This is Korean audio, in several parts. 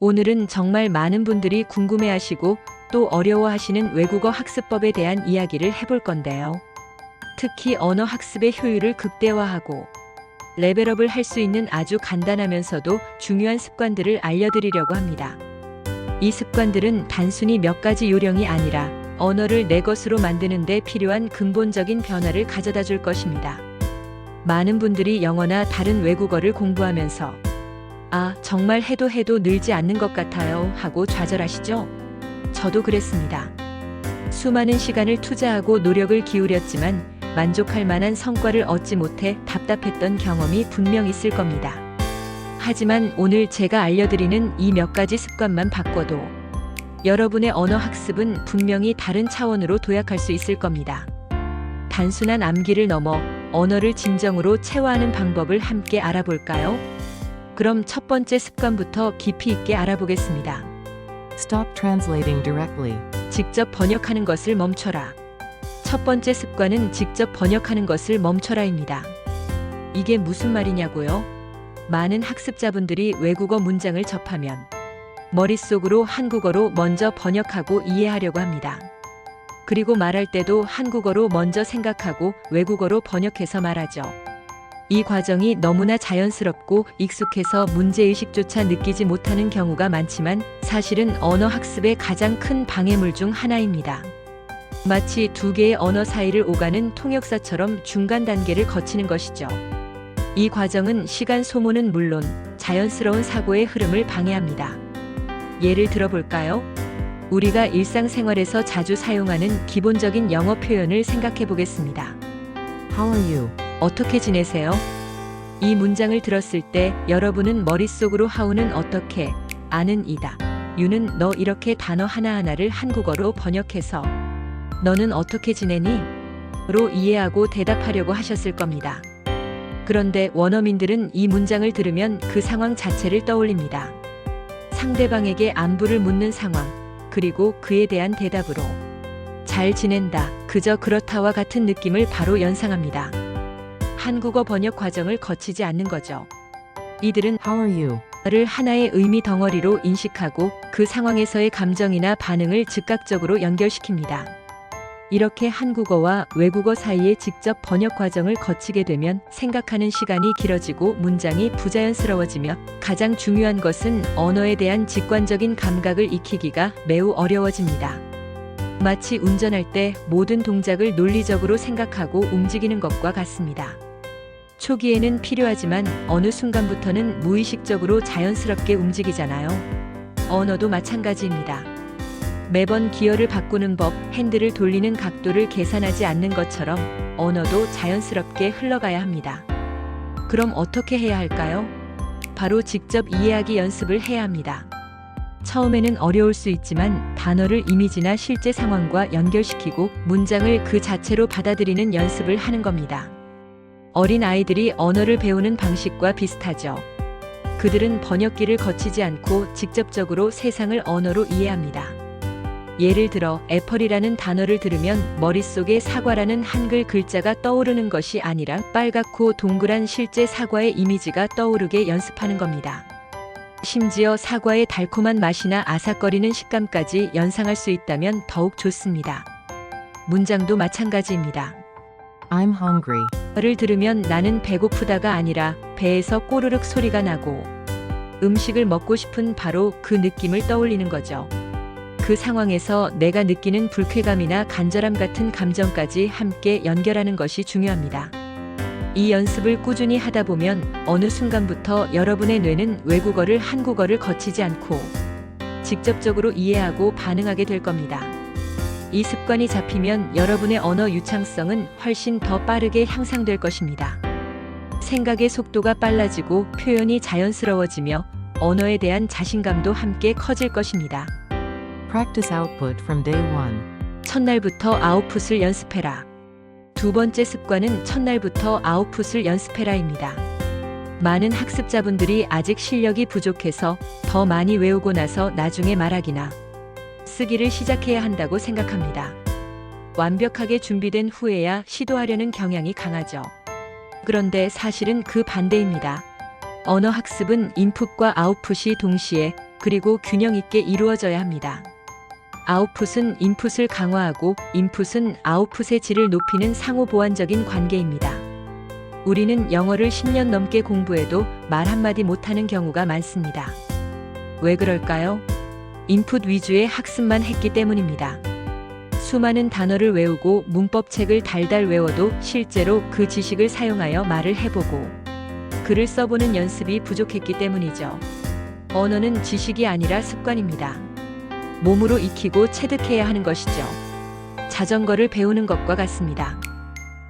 오늘은 정말 많은 분들이 궁금해하시고 또 어려워하시는 외국어 학습법에 대한 이야기를 해볼 건데요. 특히 언어 학습의 효율을 극대화하고 레벨업을 할 수 있는 아주 간단하면서도 중요한 습관들을 알려드리려고 합니다. 이 습관들은 단순히 몇 가지 요령이 아니라 언어를 내 것으로 만드는 데 필요한 근본적인 변화를 가져다 줄 것입니다. 많은 분들이 영어나 다른 외국어를 공부하면서 정말 해도 늘지 않는 것 같아요 하고 좌절하시죠? 저도 그랬습니다. 수많은 시간을 투자하고 노력을 기울였지만 만족할 만한 성과를 얻지 못해 답답했던 경험이 분명 있을 겁니다. 하지만 오늘 제가 알려드리는 이 몇 가지 습관만 바꿔도 여러분의 언어 학습은 분명히 다른 차원으로 도약할 수 있을 겁니다. 단순한 암기를 넘어 언어를 진정으로 체화하는 방법을 함께 알아볼까요? 그럼 첫 번째 습관부터 깊이 있게 알아보겠습니다. Stop translating directly. 직접 번역하는 것을 멈춰라. 첫 번째 습관은 직접 번역하는 것을 멈춰라입니다. 이게 무슨 말이냐고요? 많은 학습자분들이 외국어 문장을 접하면 머릿속으로 한국어로 먼저 번역하고 이해하려고 합니다. 그리고 말할 때도 한국어로 먼저 생각하고 외국어로 번역해서 말하죠. 이 과정이 너무나 자연스럽고 익숙해서 문제의식조차 느끼지 못하는 경우가 많지만 사실은 언어 학습의 가장 큰 방해물 중 하나입니다. 마치 두 개의 언어 사이를 오가는 통역사처럼 중간 단계를 거치는 것이죠. 이 과정은 시간 소모는 물론 자연스러운 사고의 흐름을 방해합니다. 예를 들어볼까요? 우리가 일상생활에서 자주 사용하는 기본적인 영어 표현을 생각해 보겠습니다. How are you? 어떻게 지내세요? 이 문장을 들었을 때 여러분은 머릿속으로 how는 어떻게, 아는 이다, you는 너 이렇게 단어 하나하나를 한국어로 번역해서 너는 어떻게 지내니? 로 이해하고 대답하려고 하셨을 겁니다. 그런데 원어민들은 이 문장을 들으면 그 상황 자체를 떠올립니다. 상대방에게 안부를 묻는 상황, 그리고 그에 대한 대답으로 잘 지낸다, 그저 그렇다와 같은 느낌을 바로 연상합니다. 한국어 번역 과정을 거치지 않는 거죠. 이들은 How are you? 를 하나의 의미 덩어리로 인식하고 그 상황에서의 감정이나 반응을 즉각적으로 연결시킵니다. 이렇게 한국어와 외국어 사이의 직접 번역 과정을 거치게 되면 생각하는 시간이 길어지고 문장이 부자연스러워지며 가장 중요한 것은 언어에 대한 직관적인 감각을 익히기가 매우 어려워집니다. 마치 운전할 때 모든 동작을 논리적으로 생각하고 움직이는 것과 같습니다. 초기에는 필요하지만 어느 순간부터는 무의식적으로 자연스럽게 움직이잖아요. 언어도 마찬가지입니다. 매번 기어를 바꾸는 법, 핸들을 돌리는 각도를 계산하지 않는 것처럼 언어도 자연스럽게 흘러가야 합니다. 그럼 어떻게 해야 할까요? 바로 직접 이해하기 연습을 해야 합니다. 처음에는 어려울 수 있지만 단어를 이미지나 실제 상황과 연결시키고 문장을 그 자체로 받아들이는 연습을 하는 겁니다. 어린 아이들이 언어를 배우는 방식과 비슷하죠. 그들은 번역기를 거치지 않고 직접적으로 세상을 언어로 이해합니다. 예를 들어 애플이라는 단어를 들으면 머릿속에 사과라는 한글 글자가 떠오르는 것이 아니라 빨갛고 동그란 실제 사과의 이미지가 떠오르게 연습하는 겁니다. 심지어 사과의 달콤한 맛이나 아삭거리는 식감까지 연상할 수 있다면 더욱 좋습니다. 문장도 마찬가지입니다. I'm hungry. 를 들으면 나는 배고프다가 아니라 배에서 꼬르륵 소리가 나고 음식을 먹고 싶은 바로 그 느낌을 떠올리는 거죠. 그 상황에서 내가 느끼는 불쾌감이나 간절함 같은 감정까지 함께 연결하는 것이 중요합니다. 이 연습을 꾸준히 하다 보면 어느 순간부터 여러분의 뇌는 외국어를 한국어를 거치지 않고 직접적으로 이해하고 반응하게 될 겁니다. 이 습관이 잡히면 여러분의 언어 유창성은 훨씬 더 빠르게 향상될 것입니다. 생각의 속도가 빨라지고 표현이 자연스러워지며 언어에 대한 자신감도 함께 커질 것입니다. Practice output from day one. 첫날부터 아웃풋을 연습해라. 두 번째 습관은 첫날부터 아웃풋을 연습해라입니다. 많은 학습자분들이 아직 실력이 부족해서 더 많이 외우고 나서 나중에 말하기나 쓰기를 시작해야 한다고 생각합니다. 완벽하게 준비된 후에야 시도하려는 경향이 강하죠. 그런데 사실은 그 반대입니다. 언어 학습은 인풋과 아웃풋이 동시에 그리고 균형 있게 이루어져야 합니다. 아웃풋은 인풋을 강화하고 인풋은 아웃풋의 질을 높이는 상호 보완적인 관계입니다. 우리는 영어를 10년 넘게 공부해도 말 한마디 못하는 경우가 많습니다. 왜 그럴까요? 인풋 위주의 학습만 했기 때문입니다. 수많은 단어를 외우고 문법책을 달달 외워도 실제로 그 지식을 사용하여 말을 해보고 글을 써보는 연습이 부족했기 때문이죠. 언어는 지식이 아니라 습관입니다. 몸으로 익히고 체득해야 하는 것이죠. 자전거를 배우는 것과 같습니다.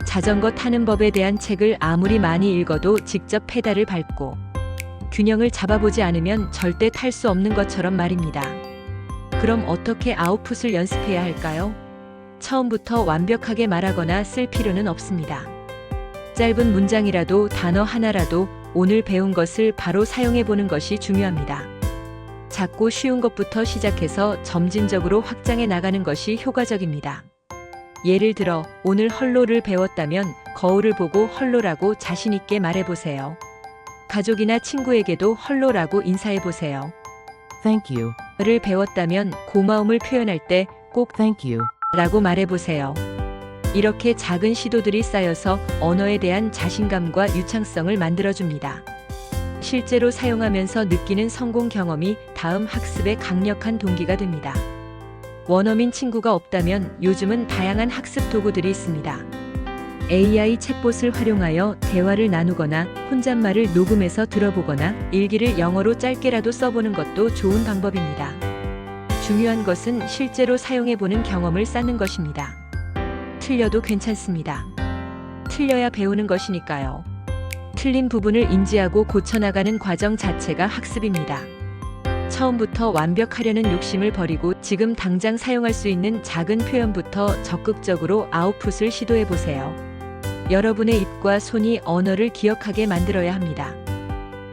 자전거 타는 법에 대한 책을 아무리 많이 읽어도 직접 페달을 밟고 균형을 잡아보지 않으면 절대 탈 수 없는 것처럼 말입니다. 그럼 어떻게 아웃풋을 연습해야 할까요? 처음부터 완벽하게 말하거나 쓸 필요는 없습니다. 짧은 문장이라도 단어 하나라도 오늘 배운 것을 바로 사용해 보는 것이 중요합니다. 작고 쉬운 것부터 시작해서 점진적으로 확장해 나가는 것이 효과적입니다. 예를 들어 오늘 헐로를 배웠다면 거울을 보고 헐로라고 자신 있게 말해보세요. 가족이나 친구에게도 헐로라고 인사해보세요. Thank you. 를 배웠다면 고마움을 표현할 때 꼭 Thank you. 라고 말해보세요. 이렇게 작은 시도들이 쌓여서 언어에 대한 자신감과 유창성을 만들어줍니다. 실제로 사용하면서 느끼는 성공 경험이 다음 학습에 강력한 동기가 됩니다. 원어민 친구가 없다면 요즘은 다양한 학습 도구들이 있습니다. AI 챗봇을 활용하여 대화를 나누거나 혼잣말을 녹음해서 들어보거나 일기를 영어로 짧게라도 써보는 것도 좋은 방법입니다. 중요한 것은 실제로 사용해보는 경험을 쌓는 것입니다. 틀려도 괜찮습니다. 틀려야 배우는 것이니까요. 틀린 부분을 인지하고 고쳐나가는 과정 자체가 학습입니다. 처음부터 완벽하려는 욕심을 버리고 지금 당장 사용할 수 있는 작은 표현부터 적극적으로 아웃풋을 시도해보세요. 여러분의 입과 손이 언어를 기억하게 만들어야 합니다.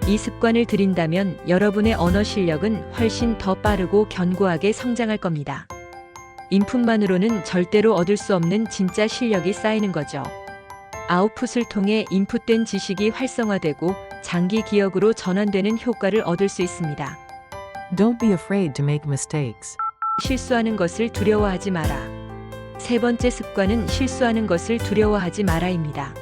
이 습관을 들인다면 여러분의 언어 실력은 훨씬 더 빠르고 견고하게 성장할 겁니다. 인풋만으로는 절대로 얻을 수 없는 진짜 실력이 쌓이는 거죠. 아웃풋을 통해 인풋된 지식이 활성화되고 장기 기억으로 전환되는 효과를 얻을 수 있습니다. Don't be afraid to make mistakes. 실수하는 것을 두려워하지 마라. 세 번째 습관은 실수하는 것을 두려워하지 마라입니다.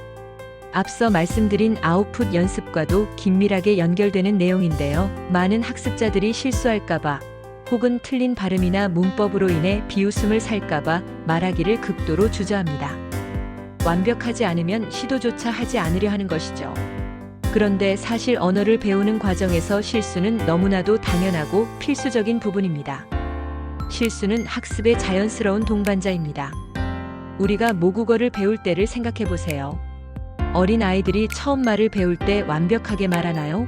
앞서 말씀드린 아웃풋 연습과도 긴밀하게 연결되는 내용인데요. 많은 학습자들이 실수할까봐 혹은 틀린 발음이나 문법으로 인해 비웃음을 살까봐 말하기를 극도로 주저합니다. 완벽하지 않으면 시도조차 하지 않으려 하는 것이죠. 그런데 사실 언어를 배우는 과정에서 실수는 너무나도 당연하고 필수적인 부분입니다. 실수는 학습의 자연스러운 동반자입니다. 우리가 모국어를 배울 때를 생각해 보세요. 어린 아이들이 처음 말을 배울 때 완벽하게 말하나요?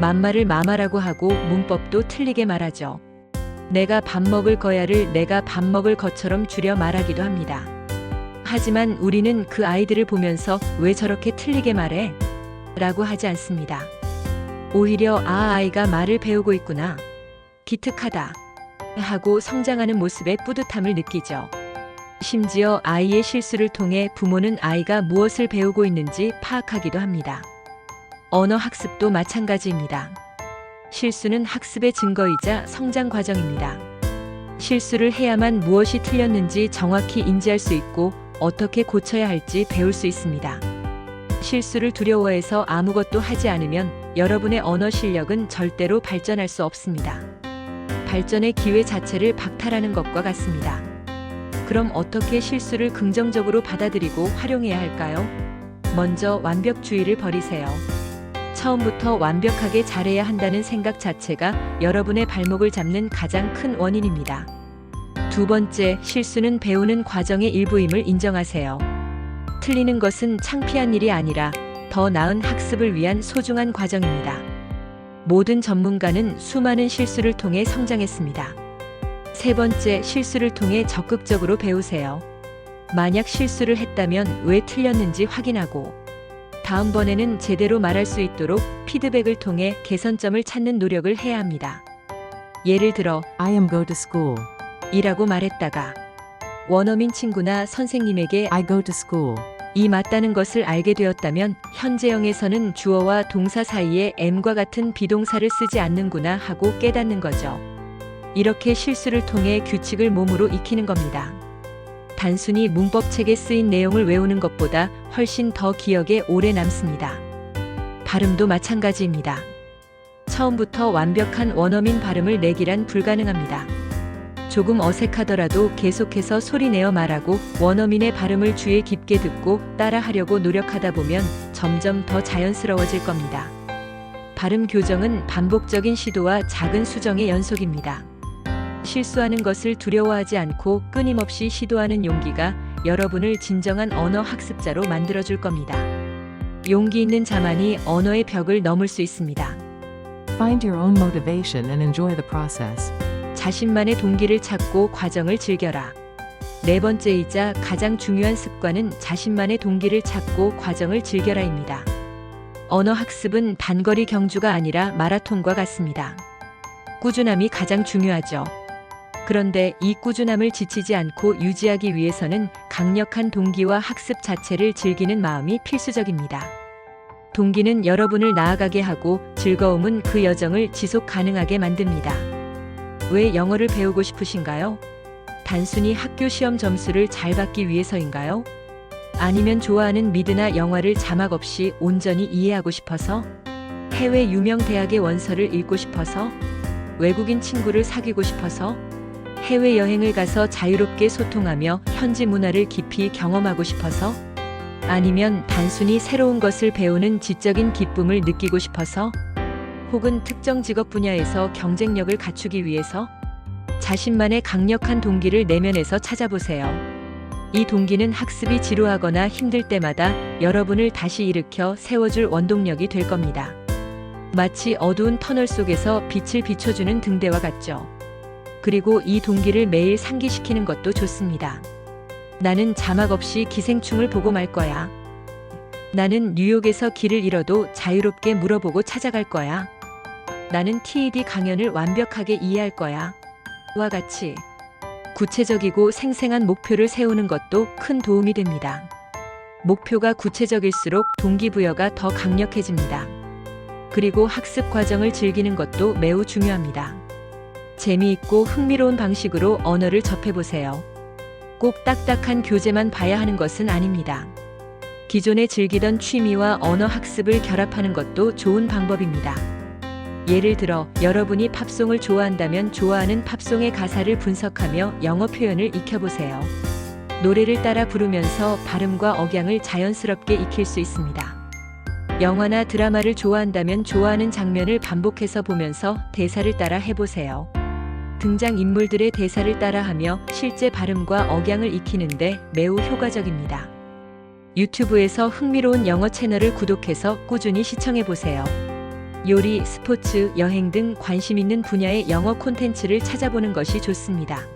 맘말을 마마라고 하고 문법도 틀리게 말하죠. 내가 밥 먹을 거야를 내가 밥 먹을 것처럼 줄여 말하기도 합니다. 하지만 우리는 그 아이들을 보면서 왜 저렇게 틀리게 말해? 라고 하지 않습니다. 오히려 아이가 말을 배우고 있구나. 기특하다. 하고 성장하는 모습에 뿌듯함을 느끼죠. 심지어 아이의 실수를 통해 부모는 아이가 무엇을 배우고 있는지 파악하기도 합니다. 언어 학습도 마찬가지입니다. 실수는 학습의 증거이자 성장 과정입니다. 실수를 해야만 무엇이 틀렸는지 정확히 인지할 수 있고 어떻게 고쳐야 할지 배울 수 있습니다. 실수를 두려워해서 아무것도 하지 않으면 여러분의 언어 실력은 절대로 발전할 수 없습니다. 발전의 기회 자체를 박탈하는 것과 같습니다. 그럼 어떻게 실수를 긍정적으로 받아들이고 활용해야 할까요? 먼저 완벽주의를 버리세요. 처음부터 완벽하게 잘해야 한다는 생각 자체가 여러분의 발목을 잡는 가장 큰 원인입니다. 두 번째, 실수는 배우는 과정의 일부임을 인정하세요. 틀리는 것은 창피한 일이 아니라 더 나은 학습을 위한 소중한 과정입니다. 모든 전문가는 수많은 실수를 통해 성장했습니다. 세 번째, 실수를 통해 적극적으로 배우세요. 만약 실수를 했다면 왜 틀렸는지 확인하고 다음번에는 제대로 말할 수 있도록 피드백을 통해 개선점을 찾는 노력을 해야 합니다. 예를 들어 I am go to school. 이라고 말했다가 원어민 친구나 선생님에게 I go to school. 이 맞다는 것을 알게 되었다면 현재형에서는 주어와 동사 사이에 am과 같은 비동사를 쓰지 않는구나 하고 깨닫는 거죠. 이렇게 실수를 통해 규칙을 몸으로 익히는 겁니다. 단순히 문법책에 쓰인 내용을 외우는 것보다 훨씬 더 기억에 오래 남습니다. 발음도 마찬가지입니다. 처음부터 완벽한 원어민 발음을 내기란 불가능합니다. 조금 어색하더라도 계속해서 소리내어 말하고 원어민의 발음을 주의 깊게 듣고 따라하려고 노력하다 보면 점점 더 자연스러워질 겁니다. 발음 교정은 반복적인 시도와 작은 수정의 연속입니다. 실수하는 것을 두려워하지 않고 끊임없이 시도하는 용기가 여러분을 진정한 언어 학습자로 만들어줄 겁니다. 용기 있는 자만이 언어의 벽을 넘을 수 있습니다. Find your own motivation and enjoy the process. 자신만의 동기를 찾고 과정을 즐겨라. 네 번째이자 가장 중요한 습관은 자신만의 동기를 찾고 과정을 즐겨라입니다. 언어 학습은 단거리 경주가 아니라 마라톤과 같습니다. 꾸준함이 가장 중요하죠. 그런데 이 꾸준함을 지치지 않고 유지하기 위해서는 강력한 동기와 학습 자체를 즐기는 마음이 필수적입니다. 동기는 여러분을 나아가게 하고 즐거움은 그 여정을 지속 가능하게 만듭니다. 왜 영어를 배우고 싶으신가요? 단순히 학교 시험 점수를 잘 받기 위해서인가요? 아니면 좋아하는 미드나 영화를 자막 없이 온전히 이해하고 싶어서? 해외 유명 대학의 원서를 읽고 싶어서? 외국인 친구를 사귀고 싶어서? 해외 여행을 가서 자유롭게 소통하며 현지 문화를 깊이 경험하고 싶어서? 아니면 단순히 새로운 것을 배우는 지적인 기쁨을 느끼고 싶어서? 혹은 특정 직업 분야에서 경쟁력을 갖추기 위해서? 자신만의 강력한 동기를 내면에서 찾아보세요. 이 동기는 학습이 지루하거나 힘들 때마다 여러분을 다시 일으켜 세워줄 원동력이 될 겁니다. 마치 어두운 터널 속에서 빛을 비춰주는 등대와 같죠. 그리고 이 동기를 매일 상기시키는 것도 좋습니다. 나는 자막 없이 기생충을 보고 말 거야. 나는 뉴욕에서 길을 잃어도 자유롭게 물어보고 찾아갈 거야. 나는 TED 강연을 완벽하게 이해할 거야. 와 같이 구체적이고 생생한 목표를 세우는 것도 큰 도움이 됩니다. 목표가 구체적일수록 동기부여가 더 강력해집니다. 그리고 학습 과정을 즐기는 것도 매우 중요합니다. 재미있고 흥미로운 방식으로 언어를 접해보세요. 꼭 딱딱한 교재만 봐야 하는 것은 아닙니다. 기존에 즐기던 취미와 언어 학습을 결합하는 것도 좋은 방법입니다. 예를 들어 여러분이 팝송을 좋아한다면 좋아하는 팝송의 가사를 분석하며 영어 표현을 익혀보세요. 노래를 따라 부르면서 발음과 억양을 자연스럽게 익힐 수 있습니다. 영화나 드라마를 좋아한다면 좋아하는 장면을 반복해서 보면서 대사를 따라 해보세요. 등장인물들의 대사를 따라하며 실제 발음과 억양을 익히는데 매우 효과적입니다. 유튜브에서 흥미로운 영어 채널을 구독해서 꾸준히 시청해보세요. 요리, 스포츠, 여행 등 관심 있는 분야의 영어 콘텐츠를 찾아보는 것이 좋습니다.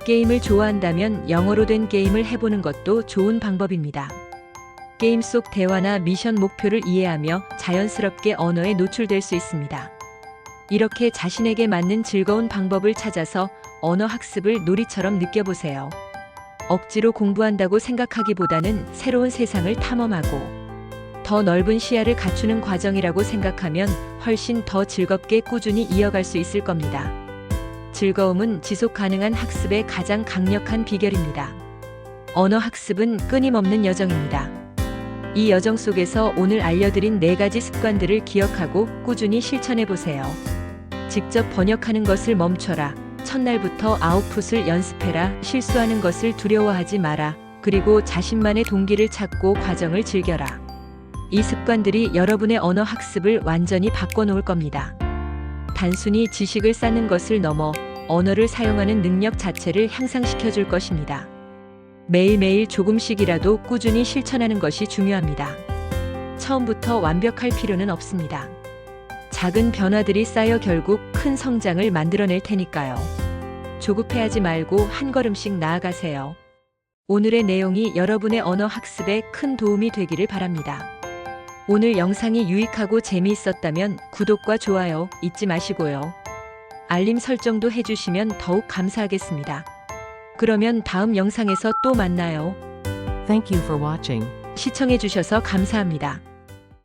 게임을 좋아한다면 영어로 된 게임을 해보는 것도 좋은 방법입니다. 게임 속 대화나 미션 목표를 이해하며 자연스럽게 언어에 노출될 수 있습니다. 이렇게 자신에게 맞는 즐거운 방법을 찾아서 언어 학습을 놀이처럼 느껴보세요. 억지로 공부한다고 생각하기보다는 새로운 세상을 탐험하고 더 넓은 시야를 갖추는 과정이라고 생각하면 훨씬 더 즐겁게 꾸준히 이어갈 수 있을 겁니다. 즐거움은 지속 가능한 학습의 가장 강력한 비결입니다. 언어 학습은 끊임없는 여정입니다. 이 여정 속에서 오늘 알려드린 4가지 습관들을 기억하고 꾸준히 실천해보세요. 직접 번역하는 것을 멈춰라. 첫날부터 아웃풋을 연습해라. 실수하는 것을 두려워하지 마라. 그리고 자신만의 동기를 찾고 과정을 즐겨라. 이 습관들이 여러분의 언어 학습을 완전히 바꿔놓을 겁니다. 단순히 지식을 쌓는 것을 넘어 언어를 사용하는 능력 자체를 향상시켜줄 것입니다. 매일매일 조금씩이라도 꾸준히 실천하는 것이 중요합니다. 처음부터 완벽할 필요는 없습니다. 작은 변화들이 쌓여 결국 큰 성장을 만들어낼 테니까요. 조급해하지 말고 한 걸음씩 나아가세요. 오늘의 내용이 여러분의 언어 학습에 큰 도움이 되기를 바랍니다. 오늘 영상이 유익하고 재미있었다면 구독과 좋아요 잊지 마시고요. 알림 설정도 해주시면 더욱 감사하겠습니다. 그러면 다음 영상에서 또 만나요. Thank you for watching. 시청해주셔서 감사합니다.